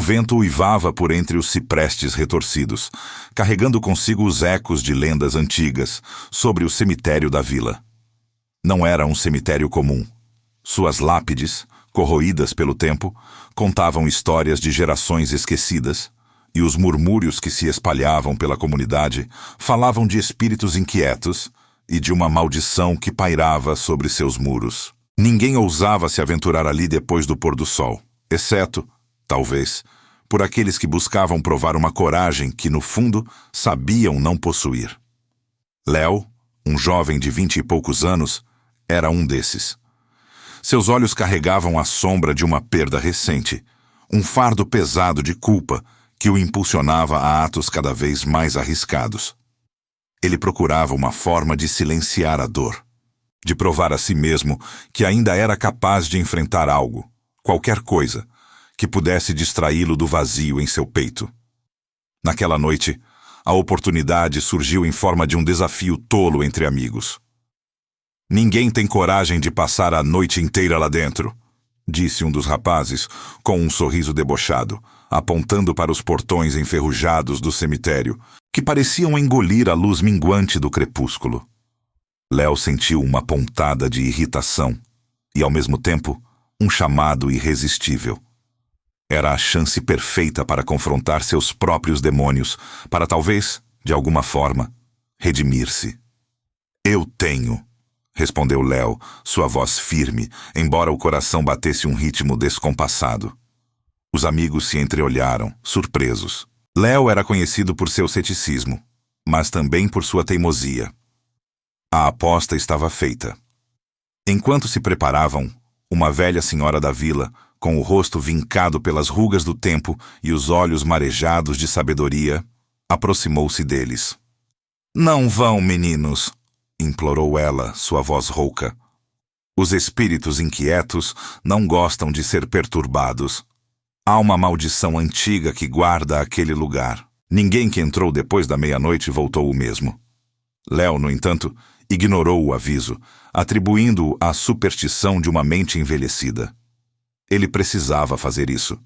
vento uivava por entre os ciprestes retorcidos, carregando consigo os ecos de lendas antigas sobre o cemitério da vila. Não era um cemitério comum. Suas lápides, corroídas pelo tempo, contavam histórias de gerações esquecidas, e os murmúrios que se espalhavam pela comunidade falavam de espíritos inquietos e de uma maldição que pairava sobre seus muros. Ninguém ousava se aventurar ali depois do pôr do sol, exceto, talvez, por aqueles que buscavam provar uma coragem que, no fundo, sabiam não possuir. Léo, um jovem de 20 e poucos anos, era um desses. Seus olhos carregavam a sombra de uma perda recente, um fardo pesado de culpa que o impulsionava a atos cada vez mais arriscados. Ele procurava uma forma de silenciar a dor, de provar a si mesmo que ainda era capaz de enfrentar algo, qualquer coisa, que pudesse distraí-lo do vazio em seu peito. Naquela noite, a oportunidade surgiu em forma de um desafio tolo entre amigos. "Ninguém tem coragem de passar a noite inteira lá dentro", disse um dos rapazes, com um sorriso debochado, apontando para os portões enferrujados do cemitério, que pareciam engolir a luz minguante do crepúsculo. Léo sentiu uma pontada de irritação e, ao mesmo tempo, um chamado irresistível. Era a chance perfeita para confrontar seus próprios demônios, para talvez, de alguma forma, redimir-se. "Eu tenho", respondeu Léo, sua voz firme, embora o coração batesse um ritmo descompassado. Os amigos se entreolharam, surpresos. Léo era conhecido por seu ceticismo, mas também por sua teimosia. A aposta estava feita. Enquanto se preparavam, uma velha senhora da vila, com o rosto vincado pelas rugas do tempo e os olhos marejados de sabedoria, aproximou-se deles. "Não vão, meninos", implorou ela, sua voz rouca. "Os espíritos inquietos não gostam de ser perturbados. Há uma maldição antiga que guarda aquele lugar. Ninguém que entrou depois da meia-noite voltou o mesmo." Léo, no entanto, ignorou o aviso, atribuindo-o à superstição de uma mente envelhecida. Ele precisava fazer isso.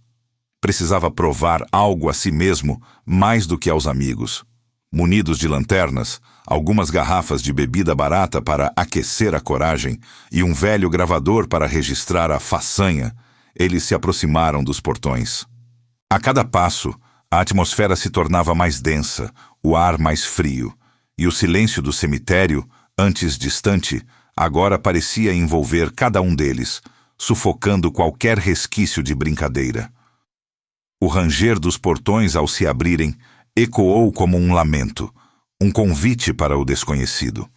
Precisava provar algo a si mesmo mais do que aos amigos. Munidos de lanternas, algumas garrafas de bebida barata para aquecer a coragem e um velho gravador para registrar a façanha, eles se aproximaram dos portões. A cada passo, a atmosfera se tornava mais densa, o ar mais frio, e o silêncio do cemitério, antes distante, agora parecia envolver cada um deles, sufocando qualquer resquício de brincadeira. O ranger dos portões, ao se abrirem, ecoou como um lamento, um convite para o desconhecido.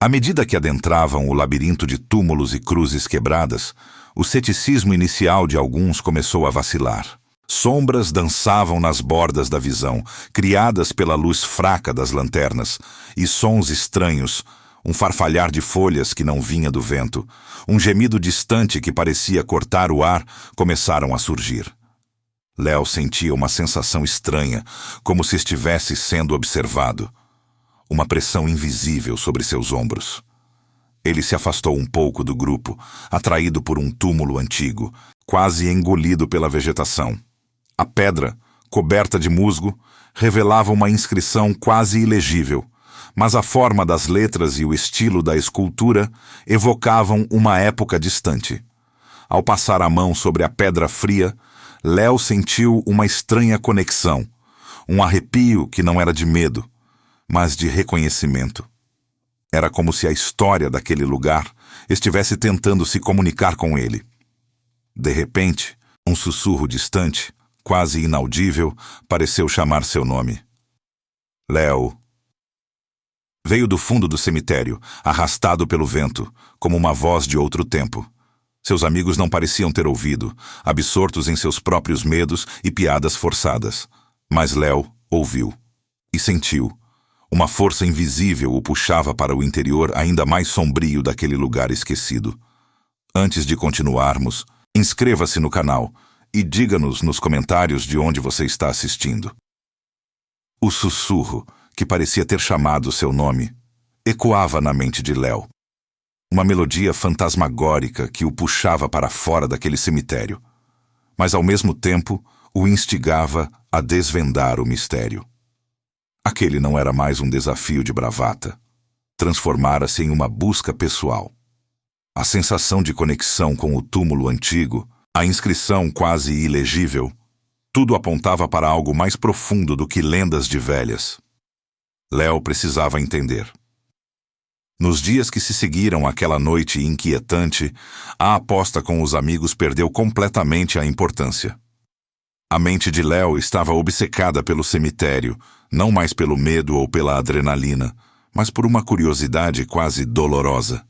À medida que adentravam o labirinto de túmulos e cruzes quebradas, o ceticismo inicial de alguns começou a vacilar. Sombras dançavam nas bordas da visão, criadas pela luz fraca das lanternas, e sons estranhos, um farfalhar de folhas que não vinha do vento, um gemido distante que parecia cortar o ar, começaram a surgir. Léo sentia uma sensação estranha, como se estivesse sendo observado. Uma pressão invisível sobre seus ombros. Ele se afastou um pouco do grupo, atraído por um túmulo antigo, quase engolido pela vegetação. A pedra, coberta de musgo, revelava uma inscrição quase ilegível, mas a forma das letras e o estilo da escultura evocavam uma época distante. Ao passar a mão sobre a pedra fria, Léo sentiu uma estranha conexão, um arrepio que não era de medo, mas de reconhecimento. Era como se a história daquele lugar estivesse tentando se comunicar com ele. De repente, um sussurro distante, quase inaudível, pareceu chamar seu nome. "Léo." Veio do fundo do cemitério, arrastado pelo vento, como uma voz de outro tempo. Seus amigos não pareciam ter ouvido, absortos em seus próprios medos e piadas forçadas. Mas Léo ouviu e sentiu. Uma força invisível o puxava para o interior ainda mais sombrio daquele lugar esquecido. Antes de continuarmos, inscreva-se no canal e diga-nos nos comentários de onde você está assistindo. O sussurro, que parecia ter chamado seu nome, ecoava na mente de Léo. Uma melodia fantasmagórica que o puxava para fora daquele cemitério. Mas, ao mesmo tempo, o instigava a desvendar o mistério. Aquele não era mais um desafio de bravata. Transformara-se em uma busca pessoal. A sensação de conexão com o túmulo antigo, a inscrição quase ilegível, tudo apontava para algo mais profundo do que lendas de velhas. Léo precisava entender. Nos dias que se seguiram àquela noite inquietante, a aposta com os amigos perdeu completamente a importância. A mente de Léo estava obcecada pelo cemitério, não mais pelo medo ou pela adrenalina, mas por uma curiosidade quase dolorosa.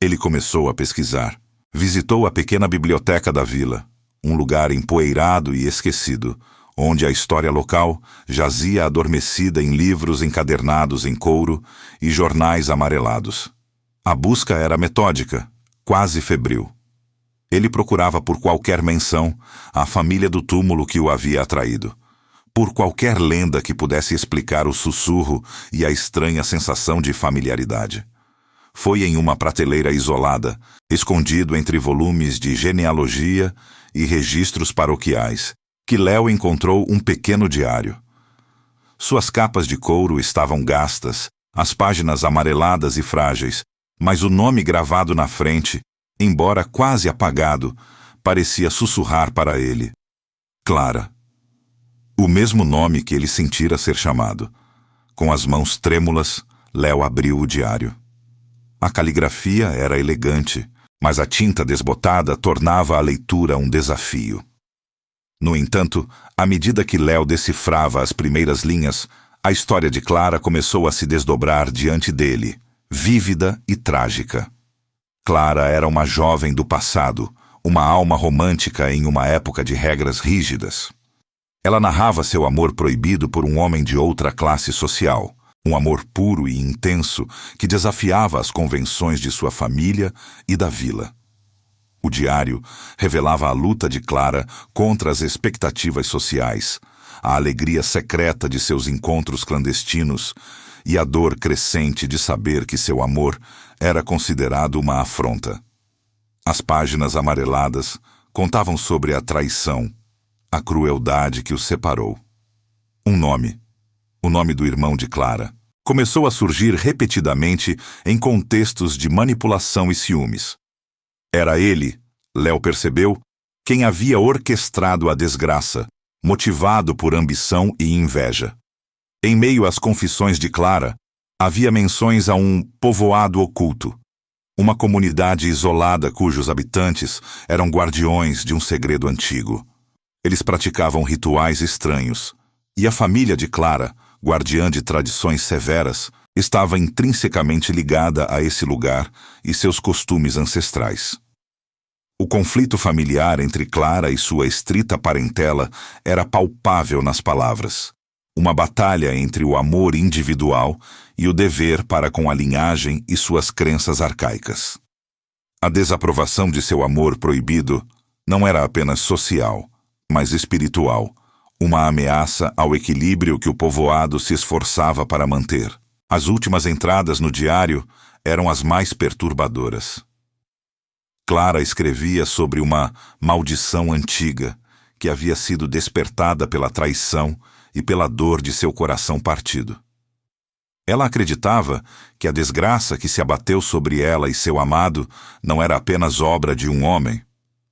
Ele começou a pesquisar. Visitou a pequena biblioteca da vila, um lugar empoeirado e esquecido, onde a história local jazia adormecida em livros encadernados em couro e jornais amarelados. A busca era metódica, quase febril. Ele procurava por qualquer menção à família do túmulo que o havia atraído, por qualquer lenda que pudesse explicar o sussurro e a estranha sensação de familiaridade. Foi em uma prateleira isolada, escondido entre volumes de genealogia e registros paroquiais, que Léo encontrou um pequeno diário. Suas capas de couro estavam gastas, as páginas amareladas e frágeis, mas o nome gravado na frente, embora quase apagado, parecia sussurrar para ele. Clara. O mesmo nome que ele sentira ser chamado. Com as mãos trêmulas, Léo abriu o diário. A caligrafia era elegante, mas a tinta desbotada tornava a leitura um desafio. No entanto, à medida que Léo decifrava as primeiras linhas, a história de Clara começou a se desdobrar diante dele, vívida e trágica. Clara era uma jovem do passado, uma alma romântica em uma época de regras rígidas. Ela narrava seu amor proibido por um homem de outra classe social, um amor puro e intenso que desafiava as convenções de sua família e da vila. O diário revelava a luta de Clara contra as expectativas sociais, a alegria secreta de seus encontros clandestinos e a dor crescente de saber que seu amor era considerado uma afronta. As páginas amareladas contavam sobre a traição, a crueldade que os separou. Um nome, o nome do irmão de Clara, começou a surgir repetidamente em contextos de manipulação e ciúmes. Era ele, Léo percebeu, quem havia orquestrado a desgraça, motivado por ambição e inveja. Em meio às confissões de Clara, havia menções a um povoado oculto, uma comunidade isolada cujos habitantes eram guardiões de um segredo antigo. Eles praticavam rituais estranhos, e a família de Clara, guardiã de tradições severas, estava intrinsecamente ligada a esse lugar e seus costumes ancestrais. O conflito familiar entre Clara e sua estrita parentela era palpável nas palavras. Uma batalha entre o amor individual e o dever para com a linhagem e suas crenças arcaicas. A desaprovação de seu amor proibido não era apenas social, mas espiritual, uma ameaça ao equilíbrio que o povoado se esforçava para manter. As últimas entradas no diário eram as mais perturbadoras. Clara escrevia sobre uma maldição antiga que havia sido despertada pela traição e pela dor de seu coração partido. Ela acreditava que a desgraça que se abateu sobre ela e seu amado não era apenas obra de um homem,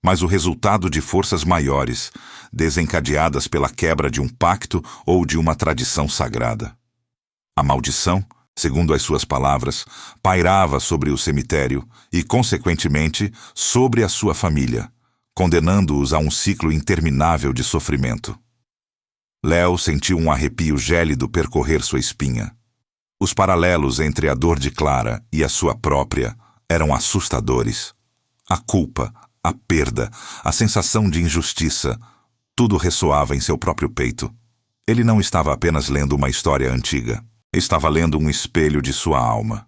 mas o resultado de forças maiores, desencadeadas pela quebra de um pacto ou de uma tradição sagrada. A maldição, segundo as suas palavras, pairava sobre o cemitério e, consequentemente, sobre a sua família, condenando-os a um ciclo interminável de sofrimento. Léo sentiu um arrepio gélido percorrer sua espinha. Os paralelos entre a dor de Clara e a sua própria eram assustadores. A culpa, a perda, a sensação de injustiça, tudo ressoava em seu próprio peito. Ele não estava apenas lendo uma história antiga. Estava lendo um espelho de sua alma.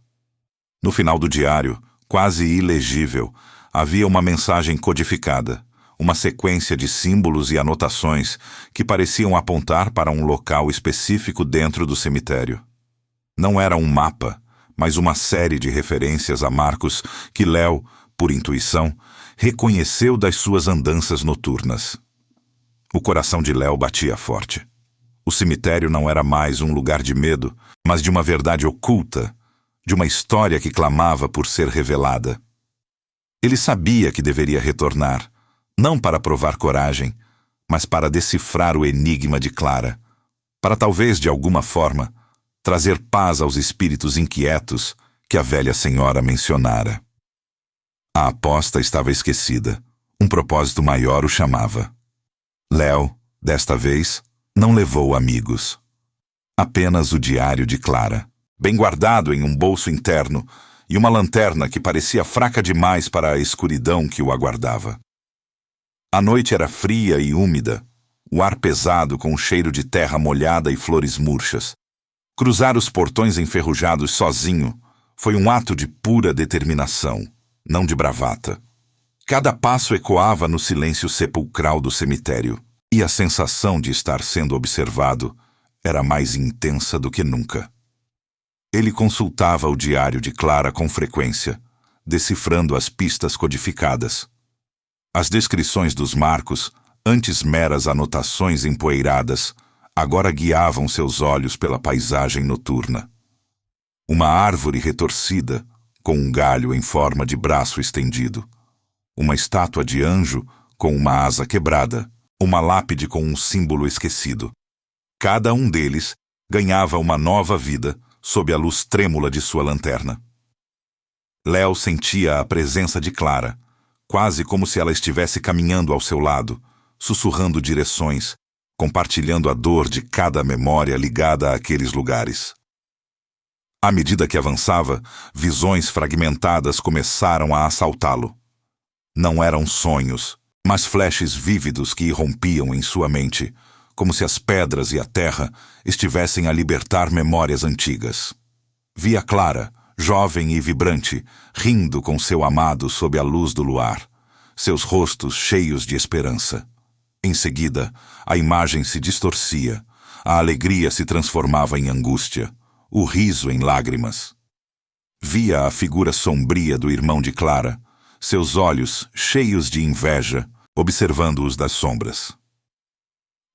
No final do diário, quase ilegível, havia uma mensagem codificada, uma sequência de símbolos e anotações que pareciam apontar para um local específico dentro do cemitério. Não era um mapa, mas uma série de referências a marcos que Léo, por intuição, reconheceu das suas andanças noturnas. O coração de Léo batia forte. O cemitério não era mais um lugar de medo, mas de uma verdade oculta, de uma história que clamava por ser revelada. Ele sabia que deveria retornar, não para provar coragem, mas para decifrar o enigma de Clara, para talvez, de alguma forma, trazer paz aos espíritos inquietos que a velha senhora mencionara. A aposta estava esquecida. Um propósito maior o chamava. Léo, desta vez, não levou amigos. Apenas o diário de Clara, bem guardado em um bolso interno, e uma lanterna que parecia fraca demais para a escuridão que o aguardava. A noite era fria e úmida, o ar pesado com o cheiro de terra molhada e flores murchas. Cruzar os portões enferrujados sozinho foi um ato de pura determinação, não de bravata. Cada passo ecoava no silêncio sepulcral do cemitério, e a sensação de estar sendo observado era mais intensa do que nunca. Ele consultava o diário de Clara com frequência, decifrando as pistas codificadas. As descrições dos marcos, antes meras anotações empoeiradas, agora guiavam seus olhos pela paisagem noturna. Uma árvore retorcida, com um galho em forma de braço estendido. Uma estátua de anjo com uma asa quebrada. Uma lápide com um símbolo esquecido. Cada um deles ganhava uma nova vida sob a luz trêmula de sua lanterna. Léo sentia a presença de Clara, quase como se ela estivesse caminhando ao seu lado, sussurrando direções, compartilhando a dor de cada memória ligada àqueles lugares. À medida que avançava, visões fragmentadas começaram a assaltá-lo. Não eram sonhos, mas flashes vívidos que irrompiam em sua mente, como se as pedras e a terra estivessem a libertar memórias antigas. Via Clara, jovem e vibrante, rindo com seu amado sob a luz do luar, seus rostos cheios de esperança. Em seguida, a imagem se distorcia, a alegria se transformava em angústia, o riso em lágrimas. Via a figura sombria do irmão de Clara, seus olhos cheios de inveja, observando-os das sombras.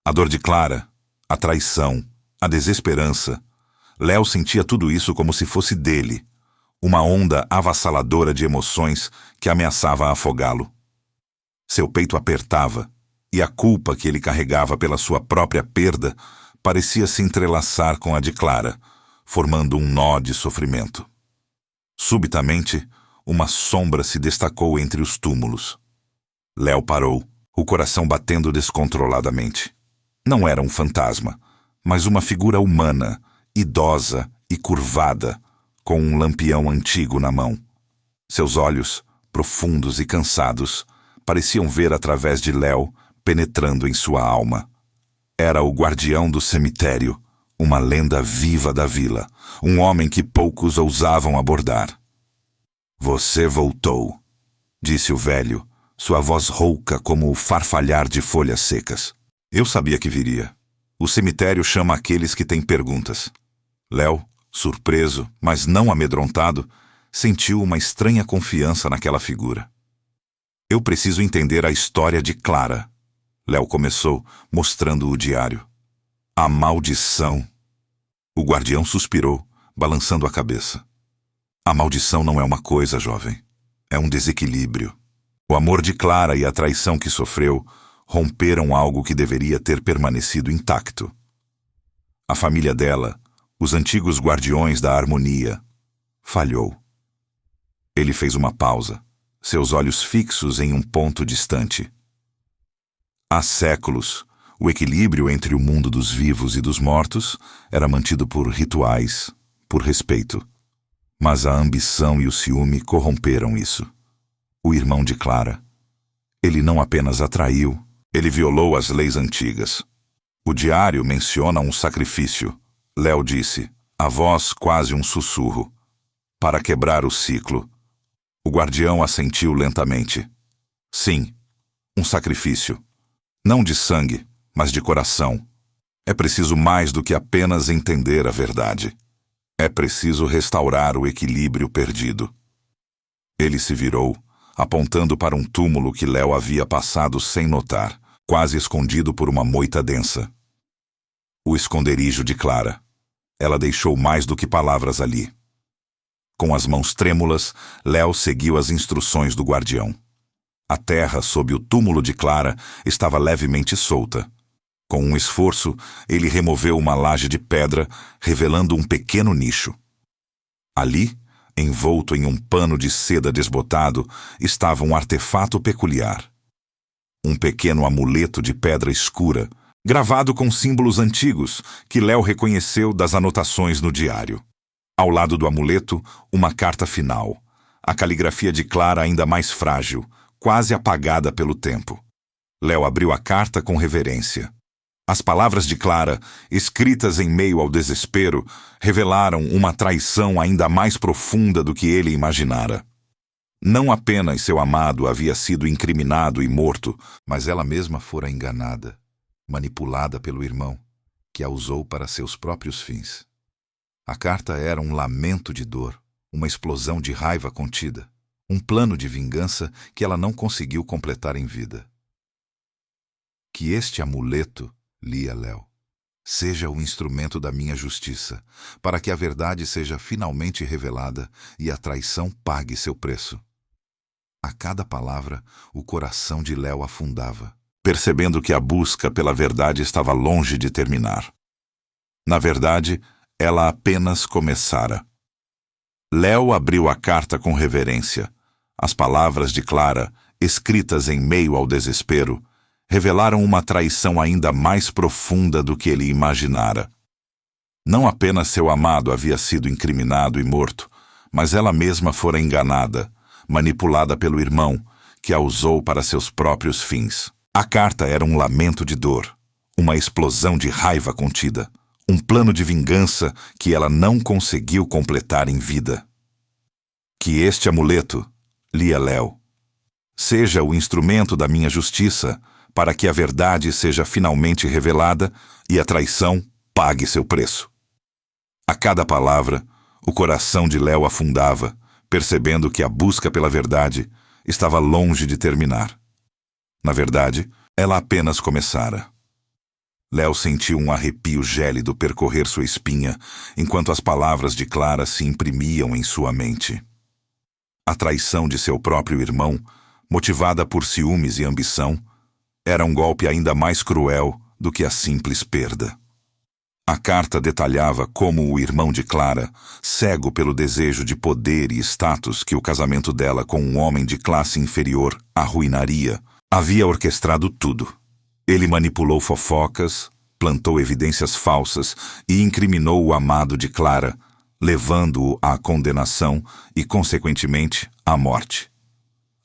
A dor de Clara, a traição, a desesperança. Léo sentia tudo isso como se fosse dele, uma onda avassaladora de emoções que ameaçava afogá-lo. Seu peito apertava, e a culpa que ele carregava pela sua própria perda parecia se entrelaçar com a de Clara, formando um nó de sofrimento. Subitamente, uma sombra se destacou entre os túmulos. Léo parou, o coração batendo descontroladamente. Não era um fantasma, mas uma figura humana, idosa e curvada, com um lampião antigo na mão. Seus olhos, profundos e cansados, pareciam ver através de Léo, penetrando em sua alma. Era o guardião do cemitério, uma lenda viva da vila, um homem que poucos ousavam abordar. "Você voltou", disse o velho, sua voz rouca como o farfalhar de folhas secas. Eu sabia que viria. O cemitério chama aqueles que têm perguntas. Léo, surpreso, mas não amedrontado, sentiu uma estranha confiança naquela figura. "Eu preciso entender a história de Clara", Léo começou, mostrando o diário. "A maldição." O guardião suspirou, balançando a cabeça. "A maldição não é uma coisa, jovem. É um desequilíbrio. O amor de Clara e a traição que sofreu romperam algo que deveria ter permanecido intacto. A família dela, os antigos guardiões da harmonia, falhou." Ele fez uma pausa, seus olhos fixos em um ponto distante. Há séculos, o equilíbrio entre o mundo dos vivos e dos mortos era mantido por rituais, por respeito. Mas a ambição e o ciúme corromperam isso. O irmão de Clara. Ele não apenas a traiu, ele violou as leis antigas. O diário menciona um sacrifício. Léo disse, a voz quase um sussurro. Para quebrar o ciclo. O guardião assentiu lentamente. Sim, um sacrifício. Não de sangue, mas de coração. É preciso mais do que apenas entender a verdade. É preciso restaurar o equilíbrio perdido. Ele se virou, apontando para um túmulo que Léo havia passado sem notar, quase escondido por uma moita densa. O esconderijo de Clara. Ela deixou mais do que palavras ali. Com as mãos trêmulas, Léo seguiu as instruções do guardião. A terra sob o túmulo de Clara estava levemente solta. Com um esforço, ele removeu uma laje de pedra, revelando um pequeno nicho. Ali, envolto em um pano de seda desbotado, estava um artefato peculiar. Um pequeno amuleto de pedra escura, gravado com símbolos antigos que Léo reconheceu das anotações no diário. Ao lado do amuleto, uma carta final. A caligrafia de Clara ainda mais frágil, quase apagada pelo tempo. Léo abriu a carta com reverência. As palavras de Clara, escritas em meio ao desespero, revelaram uma traição ainda mais profunda do que ele imaginara. Não apenas seu amado havia sido incriminado e morto, mas ela mesma fora enganada, manipulada pelo irmão, que a usou para seus próprios fins. A carta era um lamento de dor, uma explosão de raiva contida, um plano de vingança que ela não conseguiu completar em vida. Que este amuleto, lia Léo, seja o instrumento da minha justiça, para que a verdade seja finalmente revelada e a traição pague seu preço. A cada palavra, o coração de Léo afundava, percebendo que a busca pela verdade estava longe de terminar. Na verdade, ela apenas começara. Léo abriu a carta com reverência. As palavras de Clara, escritas em meio ao desespero, revelaram uma traição ainda mais profunda do que ele imaginara. Não apenas seu amado havia sido incriminado e morto, mas ela mesma fora enganada, manipulada pelo irmão, que a usou para seus próprios fins. A carta era um lamento de dor, uma explosão de raiva contida, um plano de vingança que ela não conseguiu completar em vida. Que este amuleto, lia Léo, seja o instrumento da minha justiça, para que a verdade seja finalmente revelada e a traição pague seu preço. A cada palavra, o coração de Léo afundava, percebendo que a busca pela verdade estava longe de terminar. Na verdade, ela apenas começara. Léo sentiu um arrepio gélido percorrer sua espinha, enquanto as palavras de Clara se imprimiam em sua mente. A traição de seu próprio irmão, motivada por ciúmes e ambição, era um golpe ainda mais cruel do que a simples perda. A carta detalhava como o irmão de Clara, cego pelo desejo de poder e status que o casamento dela com um homem de classe inferior arruinaria, havia orquestrado tudo. Ele manipulou fofocas, plantou evidências falsas e incriminou o amado de Clara, levando-o à condenação e, consequentemente, à morte.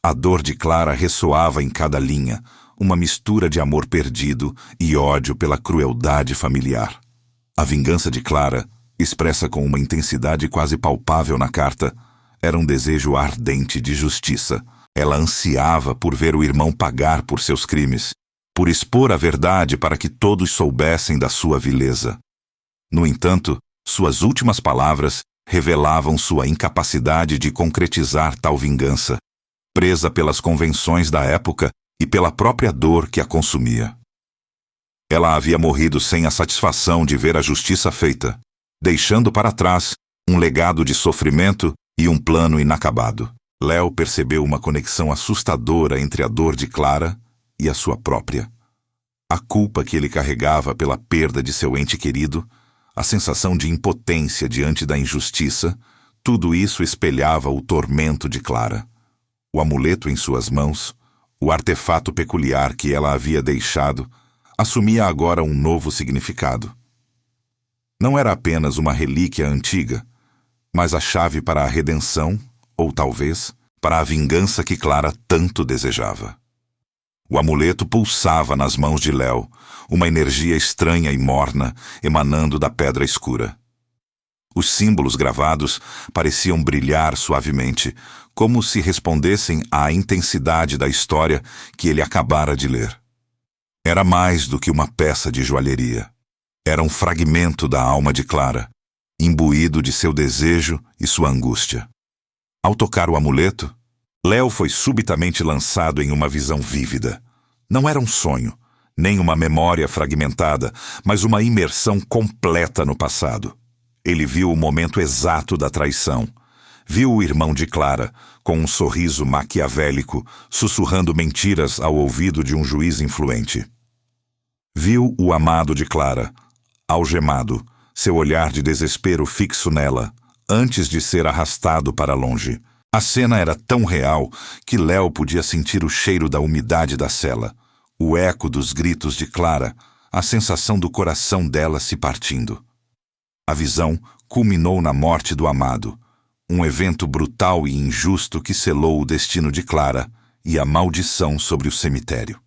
A dor de Clara ressoava em cada linha, uma mistura de amor perdido e ódio pela crueldade familiar. A vingança de Clara, expressa com uma intensidade quase palpável na carta, era um desejo ardente de justiça. Ela ansiava por ver o irmão pagar por seus crimes, por expor a verdade para que todos soubessem da sua vileza. No entanto, suas últimas palavras revelavam sua incapacidade de concretizar tal vingança, presa pelas convenções da época e pela própria dor que a consumia. Ela havia morrido sem a satisfação de ver a justiça feita, deixando para trás um legado de sofrimento e um plano inacabado. Léo percebeu uma conexão assustadora entre a dor de Clara e a sua própria. A culpa que ele carregava pela perda de seu ente querido, a sensação de impotência diante da injustiça, tudo isso espelhava o tormento de Clara. O amuleto em suas mãos, o artefato peculiar que ela havia deixado, assumia agora um novo significado. Não era apenas uma relíquia antiga, mas a chave para a redenção, ou talvez, para a vingança que Clara tanto desejava. O amuleto pulsava nas mãos de Léo, uma energia estranha e morna emanando da pedra escura. Os símbolos gravados pareciam brilhar suavemente, como se respondessem à intensidade da história que ele acabara de ler. Era mais do que uma peça de joalheria. Era um fragmento da alma de Clara, imbuído de seu desejo e sua angústia. Ao tocar o amuleto, Léo foi subitamente lançado em uma visão vívida. Não era um sonho, Nem uma memória fragmentada, mas uma imersão completa no passado. Ele viu o momento exato da traição. Viu o irmão de Clara, com um sorriso maquiavélico, sussurrando mentiras ao ouvido de um juiz influente. Viu o amado de Clara, algemado, seu olhar de desespero fixo nela, antes de ser arrastado para longe. A cena era tão real que Léo podia sentir o cheiro da umidade da cela, o eco dos gritos de Clara, a sensação do coração dela se partindo. A visão culminou na morte do amado, um evento brutal e injusto que selou o destino de Clara e a maldição sobre o cemitério.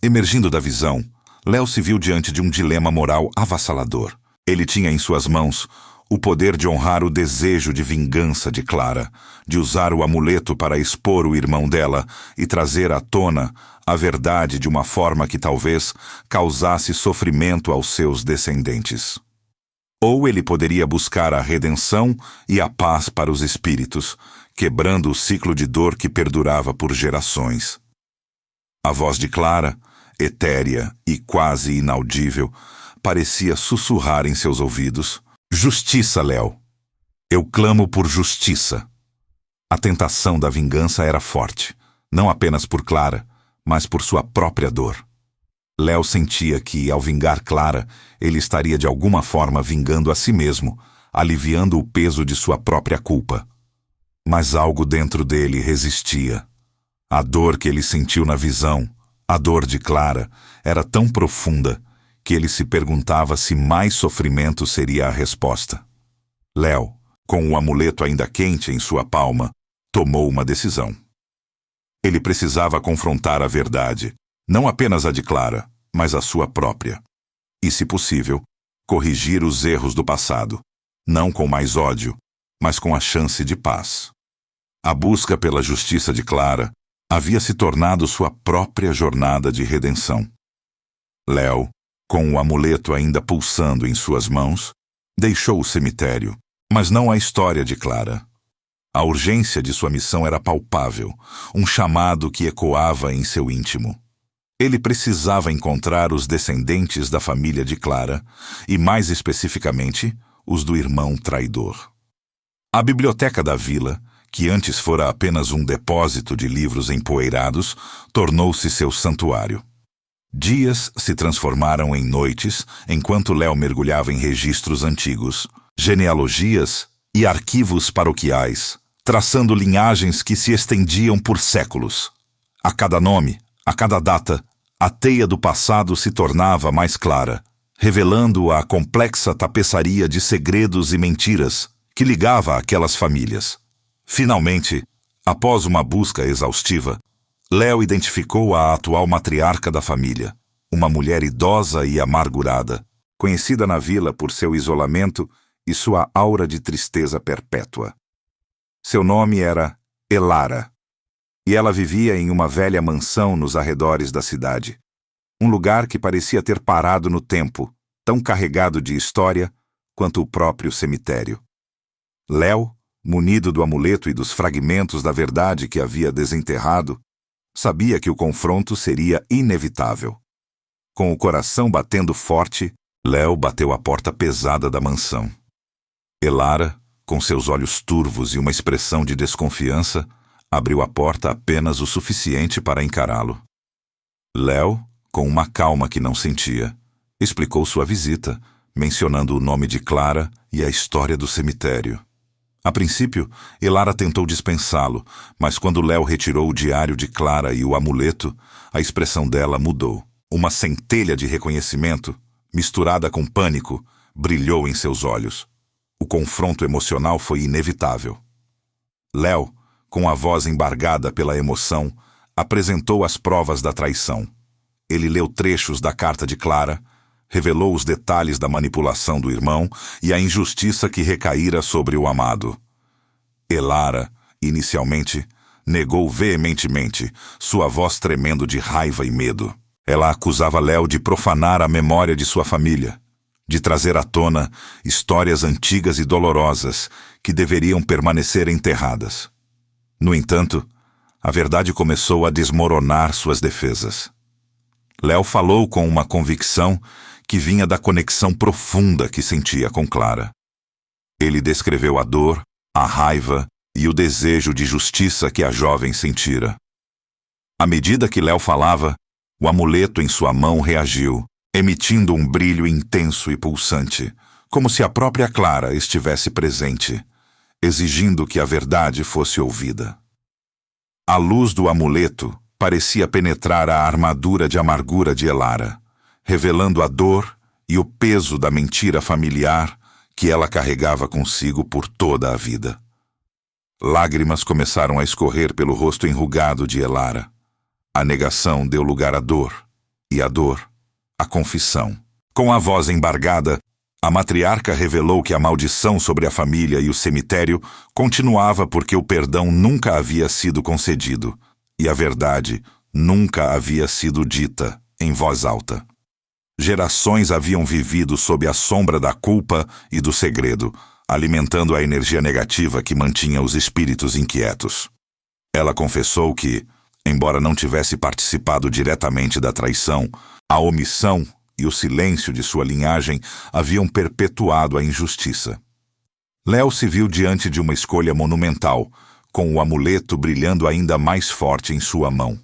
Emergindo da visão, Léo se viu diante de um dilema moral avassalador. Ele tinha em suas mãos o poder de honrar o desejo de vingança de Clara, de usar o amuleto para expor o irmão dela e trazer à tona a verdade de uma forma que talvez causasse sofrimento aos seus descendentes. Ou ele poderia buscar a redenção e a paz para os espíritos, quebrando o ciclo de dor que perdurava por gerações. A voz de Clara, etérea e quase inaudível, parecia sussurrar em seus ouvidos: "Justiça, Léo. Eu clamo por justiça." A tentação da vingança era forte, não apenas por Clara, mas por sua própria dor. Léo sentia que, ao vingar Clara, ele estaria de alguma forma vingando a si mesmo, aliviando o peso de sua própria culpa. Mas algo dentro dele resistia. A dor que ele sentiu na visão, a dor de Clara, era tão profunda que ele se perguntava se mais sofrimento seria a resposta. Léo, com o amuleto ainda quente em sua palma, tomou uma decisão. Ele precisava confrontar a verdade, não apenas a de Clara, mas a sua própria. E, se possível, corrigir os erros do passado, não com mais ódio, mas com a chance de paz. A busca pela justiça de Clara havia se tornado sua própria jornada de redenção. Léo, com o amuleto ainda pulsando em suas mãos, deixou o cemitério, mas não a história de Clara. A urgência de sua missão era palpável, um chamado que ecoava em seu íntimo. Ele precisava encontrar os descendentes da família de Clara e, mais especificamente, os do irmão traidor. A biblioteca da vila, que antes fora apenas um depósito de livros empoeirados, tornou-se seu santuário. Dias se transformaram em noites enquanto Léo mergulhava em registros antigos, genealogias e arquivos paroquiais, traçando linhagens que se estendiam por séculos. A cada nome, a cada data, a teia do passado se tornava mais clara, revelando a complexa tapeçaria de segredos e mentiras que ligava aquelas famílias. Finalmente, após uma busca exaustiva, Léo identificou a atual matriarca da família, uma mulher idosa e amargurada, conhecida na vila por seu isolamento e sua aura de tristeza perpétua. Seu nome era Elara, e ela vivia em uma velha mansão nos arredores da cidade, um lugar que parecia ter parado no tempo, tão carregado de história quanto o próprio cemitério. Léo, munido do amuleto e dos fragmentos da verdade que havia desenterrado, sabia que o confronto seria inevitável. Com o coração batendo forte, Léo bateu a porta pesada da mansão. Elara, com seus olhos turvos e uma expressão de desconfiança, abriu a porta apenas o suficiente para encará-lo. Léo, com uma calma que não sentia, explicou sua visita, mencionando o nome de Clara e a história do cemitério. A princípio, Elara tentou dispensá-lo, mas quando Léo retirou o diário de Clara e o amuleto, a expressão dela mudou. Uma centelha de reconhecimento, misturada com pânico, brilhou em seus olhos. O confronto emocional foi inevitável. Léo, com a voz embargada pela emoção, apresentou as provas da traição. Ele leu trechos da carta de Clara, revelou os detalhes da manipulação do irmão e a injustiça que recaíra sobre o amado. Elara, inicialmente, negou veementemente, sua voz tremendo de raiva e medo. Ela acusava Léo de profanar a memória de sua família, de trazer à tona histórias antigas e dolorosas que deveriam permanecer enterradas. No entanto, a verdade começou a desmoronar suas defesas. Léo falou com uma convicção que vinha da conexão profunda que sentia com Clara. Ele descreveu a dor, a raiva e o desejo de justiça que a jovem sentira. À medida que Léo falava, o amuleto em sua mão reagiu, emitindo um brilho intenso e pulsante, como se a própria Clara estivesse presente, exigindo que a verdade fosse ouvida. A luz do amuleto parecia penetrar a armadura de amargura de Elara, revelando a dor e o peso da mentira familiar que ela carregava consigo por toda a vida. Lágrimas começaram a escorrer pelo rosto enrugado de Elara. A negação deu lugar à dor, e a dor, à confissão. Com a voz embargada, a matriarca revelou que a maldição sobre a família e o cemitério continuava porque o perdão nunca havia sido concedido, e a verdade nunca havia sido dita em voz alta. Gerações haviam vivido sob a sombra da culpa e do segredo, alimentando a energia negativa que mantinha os espíritos inquietos. Ela confessou que, embora não tivesse participado diretamente da traição, a omissão e o silêncio de sua linhagem haviam perpetuado a injustiça. Léo se viu diante de uma escolha monumental, com o amuleto brilhando ainda mais forte em sua mão.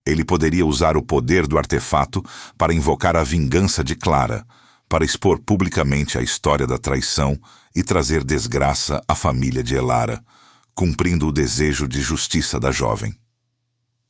Ele poderia usar o poder do artefato para invocar a vingança de Clara, para expor publicamente a história da traição e trazer desgraça à família de Elara, cumprindo o desejo de justiça da jovem.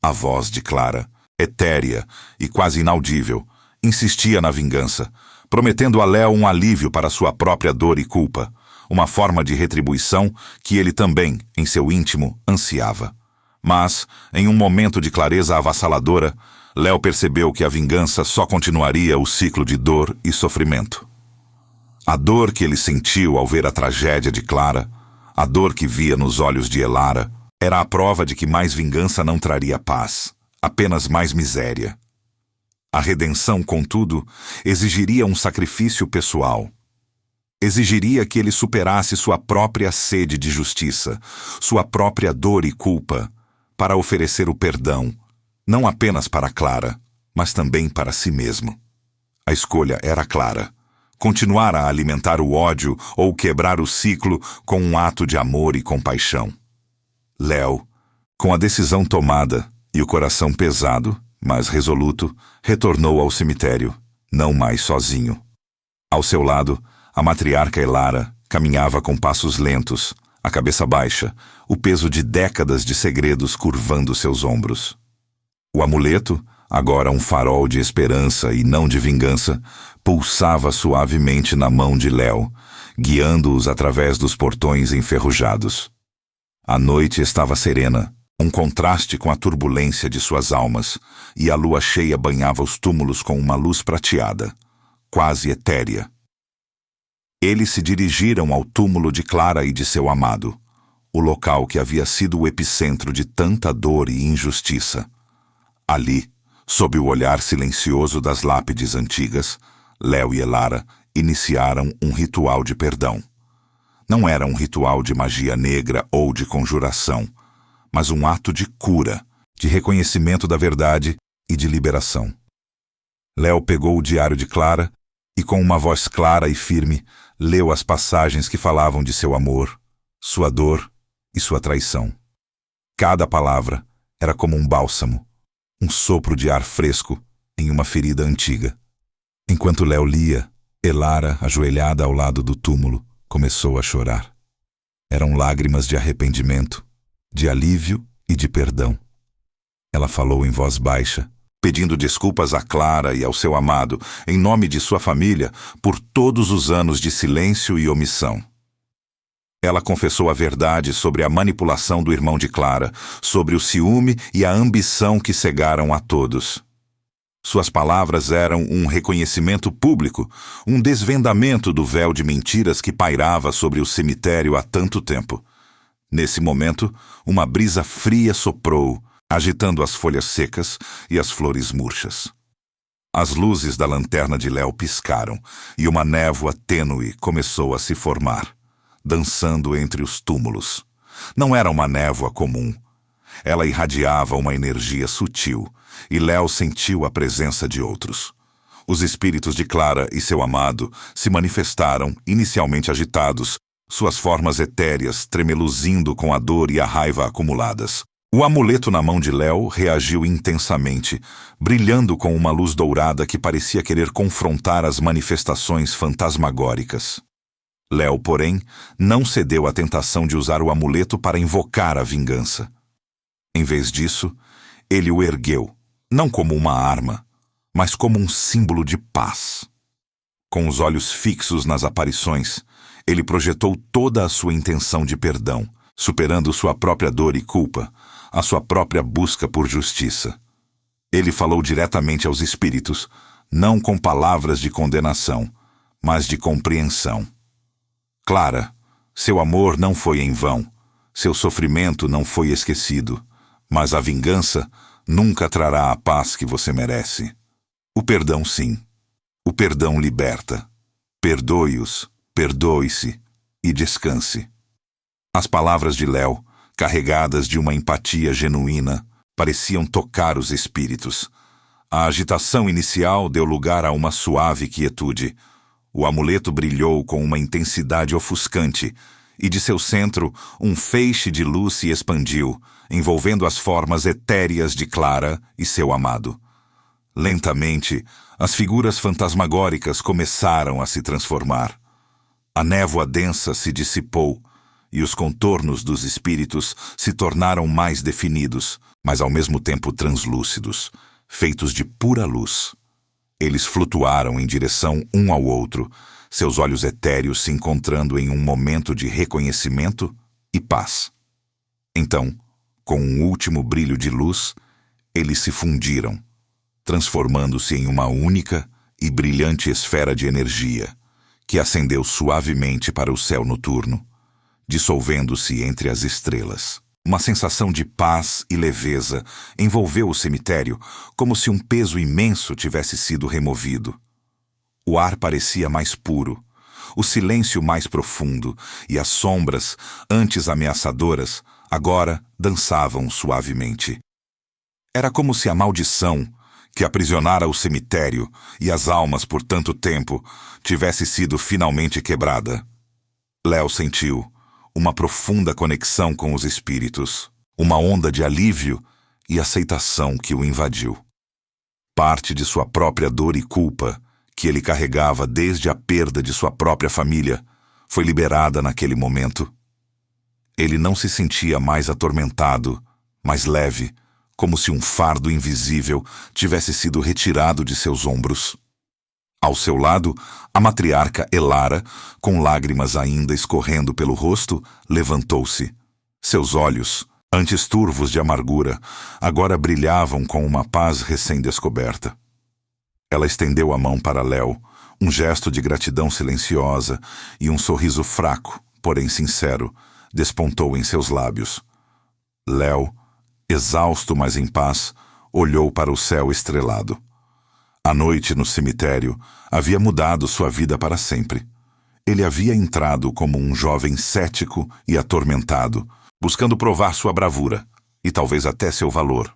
A voz de Clara, etérea e quase inaudível, insistia na vingança, prometendo a Léo um alívio para sua própria dor e culpa, uma forma de retribuição que ele também, em seu íntimo, ansiava. Mas, em um momento de clareza avassaladora, Léo percebeu que a vingança só continuaria o ciclo de dor e sofrimento. A dor que ele sentiu ao ver a tragédia de Clara, a dor que via nos olhos de Elara, era a prova de que mais vingança não traria paz, apenas mais miséria. A redenção, contudo, exigiria um sacrifício pessoal. Exigiria que ele superasse sua própria sede de justiça, sua própria dor e culpa, para oferecer o perdão, não apenas para Clara, mas também para si mesmo. A escolha era clara: continuar a alimentar o ódio ou quebrar o ciclo com um ato de amor e compaixão. Léo, com a decisão tomada e o coração pesado, mas resoluto, retornou ao cemitério, não mais sozinho. Ao seu lado, a matriarca Elara caminhava com passos lentos, a cabeça baixa, o peso de décadas de segredos curvando seus ombros. O amuleto, agora um farol de esperança e não de vingança, pulsava suavemente na mão de Léo, guiando-os através dos portões enferrujados. A noite estava serena, um contraste com a turbulência de suas almas, e a lua cheia banhava os túmulos com uma luz prateada, quase etérea. Eles se dirigiram ao túmulo de Clara e de seu amado, o local que havia sido o epicentro de tanta dor e injustiça. Ali, sob o olhar silencioso das lápides antigas, Léo e Elara iniciaram um ritual de perdão. Não era um ritual de magia negra ou de conjuração, mas um ato de cura, de reconhecimento da verdade e de liberação. Léo pegou o diário de Clara e, com uma voz clara e firme, leu as passagens que falavam de seu amor, sua dor e sua traição. Cada palavra era como um bálsamo, um sopro de ar fresco em uma ferida antiga. Enquanto Léo lia, Elara, ajoelhada ao lado do túmulo, começou a chorar. Eram lágrimas de arrependimento, de alívio e de perdão. Ela falou em voz baixa, pedindo desculpas a Clara e ao seu amado, em nome de sua família, por todos os anos de silêncio e omissão. Ela confessou a verdade sobre a manipulação do irmão de Clara, sobre o ciúme e a ambição que cegaram a todos. Suas palavras eram um reconhecimento público, um desvendamento do véu de mentiras que pairava sobre o cemitério há tanto tempo. Nesse momento, uma brisa fria soprou, agitando as folhas secas e as flores murchas. As luzes da lanterna de Léo piscaram e uma névoa tênue começou a se formar, dançando entre os túmulos. Não era uma névoa comum. Ela irradiava uma energia sutil, e Léo sentiu a presença de outros. Os espíritos de Clara e seu amado se manifestaram, inicialmente agitados, suas formas etéreas tremeluzindo com a dor e a raiva acumuladas. O amuleto na mão de Léo reagiu intensamente, brilhando com uma luz dourada que parecia querer confrontar as manifestações fantasmagóricas. Léo, porém, não cedeu à tentação de usar o amuleto para invocar a vingança. Em vez disso, ele o ergueu, não como uma arma, mas como um símbolo de paz. Com os olhos fixos nas aparições, ele projetou toda a sua intenção de perdão, superando sua própria dor e culpa, a sua própria busca por justiça. Ele falou diretamente aos espíritos, não com palavras de condenação, mas de compreensão. Clara, seu amor não foi em vão, seu sofrimento não foi esquecido, mas a vingança nunca trará a paz que você merece. O perdão, sim. O perdão liberta. Perdoe-os, perdoe-se e descanse. As palavras de Léo, carregadas de uma empatia genuína, pareciam tocar os espíritos. A agitação inicial deu lugar a uma suave quietude. O amuleto brilhou com uma intensidade ofuscante, e de seu centro um feixe de luz se expandiu, envolvendo as formas etéreas de Clara e seu amado. Lentamente, as figuras fantasmagóricas começaram a se transformar. A névoa densa se dissipou, e os contornos dos espíritos se tornaram mais definidos, mas ao mesmo tempo translúcidos, feitos de pura luz. Eles flutuaram em direção um ao outro, seus olhos etéreos se encontrando em um momento de reconhecimento e paz. Então, com um último brilho de luz, eles se fundiram, transformando-se em uma única e brilhante esfera de energia, que ascendeu suavemente para o céu noturno, dissolvendo-se entre as estrelas. Uma sensação de paz e leveza envolveu o cemitério, como se um peso imenso tivesse sido removido. O ar parecia mais puro, o silêncio mais profundo, e as sombras, antes ameaçadoras, agora dançavam suavemente. Era como se a maldição, que aprisionara o cemitério e as almas por tanto tempo, tivesse sido finalmente quebrada. Léo sentiu uma profunda conexão com os espíritos, uma onda de alívio e aceitação que o invadiu. Parte de sua própria dor e culpa, que ele carregava desde a perda de sua própria família, foi liberada naquele momento. Ele não se sentia mais atormentado, mas leve, como se um fardo invisível tivesse sido retirado de seus ombros. Ao seu lado, a matriarca Elara, com lágrimas ainda escorrendo pelo rosto, levantou-se. Seus olhos, antes turvos de amargura, agora brilhavam com uma paz recém-descoberta. Ela estendeu a mão para Léo, um gesto de gratidão silenciosa, e um sorriso fraco, porém sincero, despontou em seus lábios. Léo, exausto mas em paz, olhou para o céu estrelado. A noite no cemitério havia mudado sua vida para sempre. Ele havia entrado como um jovem cético e atormentado, buscando provar sua bravura e talvez até seu valor.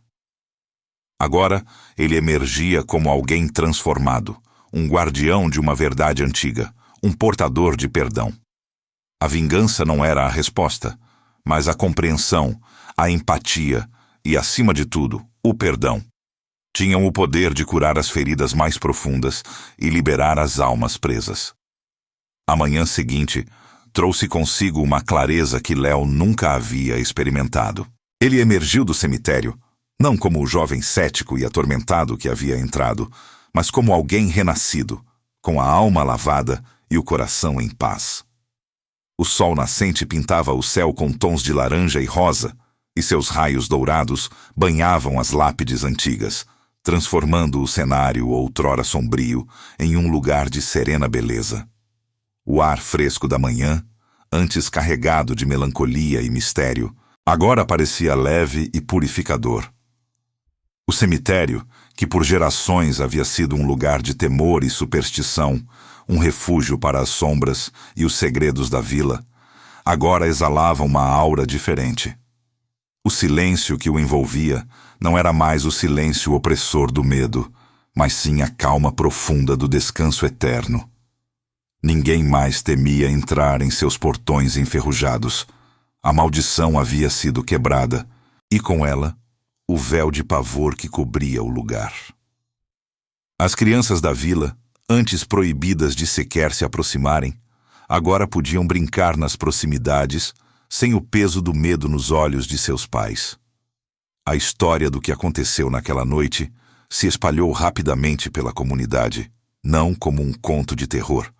Agora, ele emergia como alguém transformado, um guardião de uma verdade antiga, um portador de perdão. A vingança não era a resposta, mas a compreensão, a empatia e, acima de tudo, o perdão. Tinham o poder de curar as feridas mais profundas e liberar as almas presas. A manhã seguinte trouxe consigo uma clareza que Léo nunca havia experimentado. Ele emergiu do cemitério, não como o jovem cético e atormentado que havia entrado, mas como alguém renascido, com a alma lavada e o coração em paz. O sol nascente pintava o céu com tons de laranja e rosa, e seus raios dourados banhavam as lápides antigas, transformando o cenário outrora sombrio em um lugar de serena beleza. O ar fresco da manhã, antes carregado de melancolia e mistério, agora parecia leve e purificador. O cemitério, que por gerações havia sido um lugar de temor e superstição, um refúgio para as sombras e os segredos da vila, agora exalava uma aura diferente. O silêncio que o envolvia não era mais o silêncio opressor do medo, mas sim a calma profunda do descanso eterno. Ninguém mais temia entrar em seus portões enferrujados. A maldição havia sido quebrada, e com ela, o véu de pavor que cobria o lugar. As crianças da vila, antes proibidas de sequer se aproximarem, agora podiam brincar nas proximidades, sem o peso do medo nos olhos de seus pais. A história do que aconteceu naquela noite se espalhou rapidamente pela comunidade, não como um conto de terror,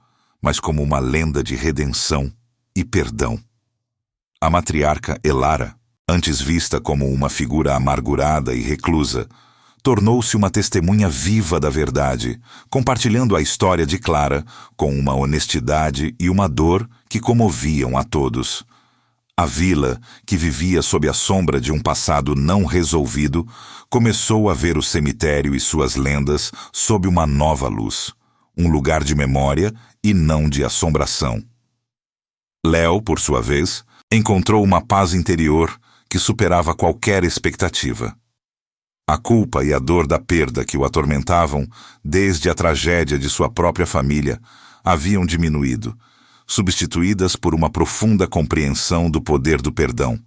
mas como uma lenda de redenção e perdão. A matriarca Elara, antes vista como uma figura amargurada e reclusa, tornou-se uma testemunha viva da verdade, compartilhando a história de Clara com uma honestidade e uma dor que comoviam a todos. A vila, que vivia sob a sombra de um passado não resolvido, começou a ver o cemitério e suas lendas sob uma nova luz, um lugar de memória e não de assombração. Léo, por sua vez, encontrou uma paz interior que superava qualquer expectativa. A culpa e a dor da perda que o atormentavam, desde a tragédia de sua própria família, haviam diminuído, substituídas por uma profunda compreensão do poder do perdão.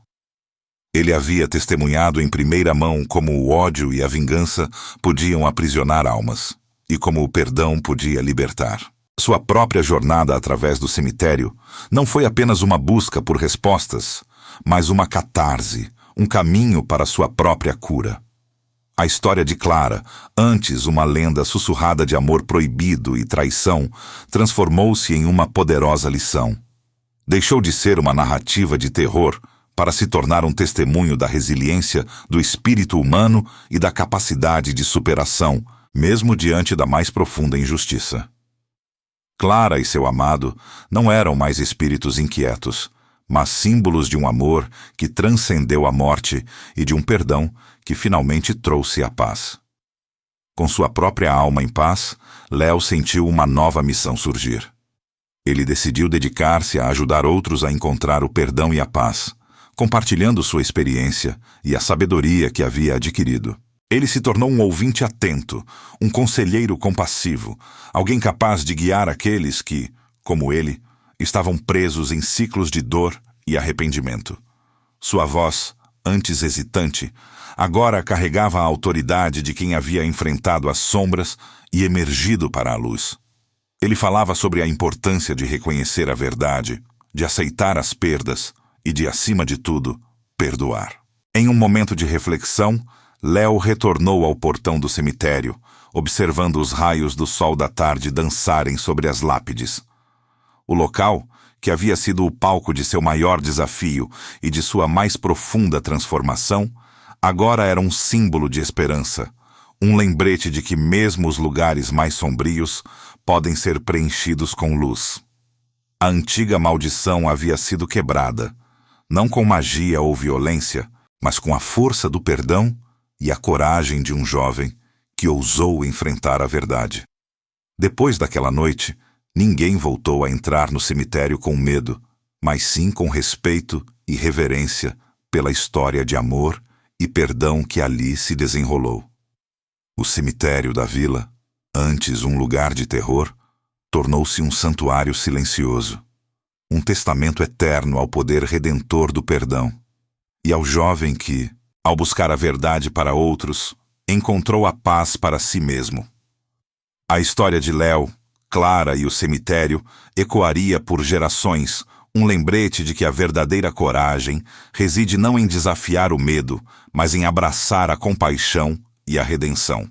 Ele havia testemunhado em primeira mão como o ódio e a vingança podiam aprisionar almas, e como o perdão podia libertar. Sua própria jornada através do cemitério não foi apenas uma busca por respostas, mas uma catarse, um caminho para sua própria cura. A história de Clara, antes uma lenda sussurrada de amor proibido e traição, transformou-se em uma poderosa lição. Deixou de ser uma narrativa de terror para se tornar um testemunho da resiliência do espírito humano e da capacidade de superação, mesmo diante da mais profunda injustiça. Clara e seu amado não eram mais espíritos inquietos, mas símbolos de um amor que transcendeu a morte e de um perdão que finalmente trouxe a paz. Com sua própria alma em paz, Léo sentiu uma nova missão surgir. Ele decidiu dedicar-se a ajudar outros a encontrar o perdão e a paz, compartilhando sua experiência e a sabedoria que havia adquirido. Ele se tornou um ouvinte atento, um conselheiro compassivo, alguém capaz de guiar aqueles que, como ele, estavam presos em ciclos de dor e arrependimento. Sua voz, antes hesitante, agora carregava a autoridade de quem havia enfrentado as sombras e emergido para a luz. Ele falava sobre a importância de reconhecer a verdade, de aceitar as perdas e de, acima de tudo, perdoar. Em um momento de reflexão, Léo retornou ao portão do cemitério, observando os raios do sol da tarde dançarem sobre as lápides. O local, que havia sido o palco de seu maior desafio e de sua mais profunda transformação, agora era um símbolo de esperança, um lembrete de que mesmo os lugares mais sombrios podem ser preenchidos com luz. A antiga maldição havia sido quebrada, não com magia ou violência, mas com a força do perdão e a coragem de um jovem que ousou enfrentar a verdade. Depois daquela noite, ninguém voltou a entrar no cemitério com medo, mas sim com respeito e reverência pela história de amor e perdão que ali se desenrolou. O cemitério da vila, antes um lugar de terror, tornou-se um santuário silencioso, um testamento eterno ao poder redentor do perdão, e ao jovem que, ao buscar a verdade para outros, encontrou a paz para si mesmo. A história de Léo, Clara e o cemitério ecoaria por gerações, um lembrete de que a verdadeira coragem reside não em desafiar o medo, mas em abraçar a compaixão e a redenção.